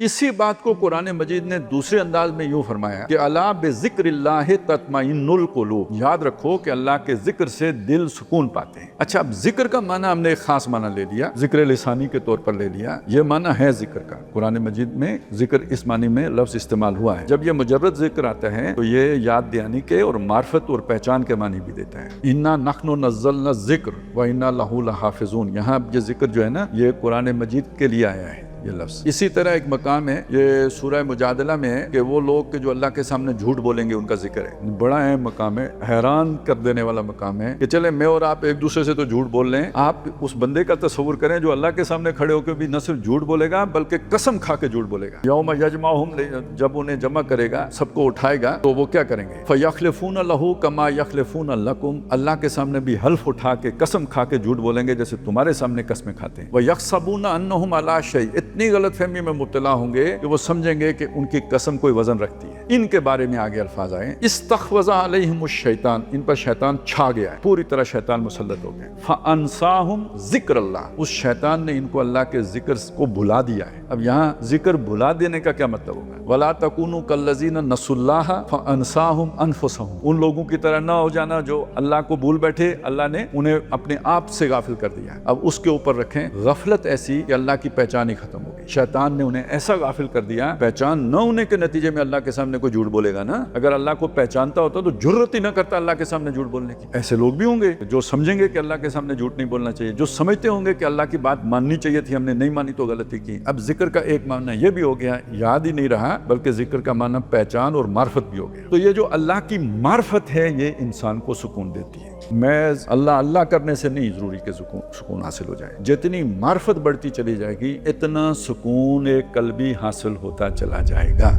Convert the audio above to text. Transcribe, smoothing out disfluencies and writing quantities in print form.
इसी बात को कुरान मजीद ने दूसरे अंदाज में यूं फरमाया कि अला बिज़िक्रिल्लाहि तत्मइन्नुल कुलूब, याद रखो कि अल्लाह के जिक्र से दिल सुकून पाते हैं। अच्छा, अब जिक्र का माना हमने एक खास माना ले लिया, जिक्र लिसानी के तौर पर ले लिया। ये माना है जिक्र का, कुरान मजीद में जिक्र इस मानी में लफ्ज इस्तेमाल हुआ है। जब ये मुजर्रद जिक्र आता है तो ये याद दिलाने के और मार्फत और पहचान के मानी भी देता है। इन्ना नहनु नज़्ज़लना ज़िक्र व इन्ना लहू लहाफ़िज़ून, यहाँ ये जिक्र जो है ना, ये कुरान मजीद के लिए आया है ये लफ्ज़। इसी तरह एक मकाम है, ये सूरह मुजादला में है कि वो लोग के जो अल्लाह के सामने झूठ बोलेंगे उनका जिक्र है। बड़ा अहम मकाम है, हैरान कर देने वाला मकाम है कि चले मैं और आप एक दूसरे से तो झूठ बोल रहे हैं, आप उस बंदे का तस्वुर करें जो अल्लाह के सामने खड़े होकर भी न सिर्फ झूठ बोलेगा बल्कि कसम खा के झूठ बोलेगा। यौम यजमाहुम, जब उन्हें जमा करेगा, सबको उठाएगा, तो वो क्या करेंगे? फयखलिफून लहू कमा यखलिफून लकुम, अल्लाह के सामने भी हल्फ उठा के कसम खा के झूठ बोलेंगे जैसे तुम्हारे सामने कसमें खाते हैं। व यहसबून अन्नहुम अला शै, इतनी गलत फहमी में मुब्तला होंगे कि वो समझेंगे कि उनकी कसम कोई वजन रखती है। इनके बारे में आगे अल्फाज आए, इस्तखवज़ा अलैहिमुश शैतान, इन पर शैतान छा गया है, पूरी तरह शैतान मुसल्लत हो गया। फअनसाहुम ज़िक्रल्लाह, उस शैतान ने इनको अल्लाह के जिक्र को भुला दिया है। अब यहाँ जिक्र भुला देने का क्या मतलब होगा? वला तकूनु कल्लज़ीना नसुल्लाह फअनसाहुम अनफुसहुम, उन लोगों की तरह ना हो जाना जो अल्लाह को भूल बैठे, अल्लाह ने उन्हें अपने आप से गाफिल कर दिया। अब उसके ऊपर रखें गफलत ऐसी कि अल्लाह की पहचान ही खत्म हो गई। शैतान ने उन्हें ऐसा गाफिल कर दिया, पहचान न होने के नतीजे में अल्लाह के सामने कोई झूठ बोलेगा ना। अगर अल्लाह को पहचानता होता तो जुर्रत ही न करता अल्लाह के सामने झूठ बोलने की। ऐसे लोग भी होंगे जो समझेंगे कि अल्लाह के सामने झूठ नहीं बोलना चाहिए, जो समझते होंगे कि अल्लाह की बात माननी चाहिए थी, हमने नहीं मानी तो गलती की। अब जिक्र का एक माना यह भी हो गया, याद ही नहीं रहा, बल्कि जिक्र का माना पहचान और मार्फत भी हो गया। तो ये जो अल्लाह की मार्फत है ये इंसान को सुकून देती है। मैं अल्लाह अल्लाह करने से नहीं जरूरी कि सुकून हासिल हो जाए, जितनी मार्फत बढ़ती चली जाएगी इतना सुकून एक कल्बी हासिल होता चला जाएगा।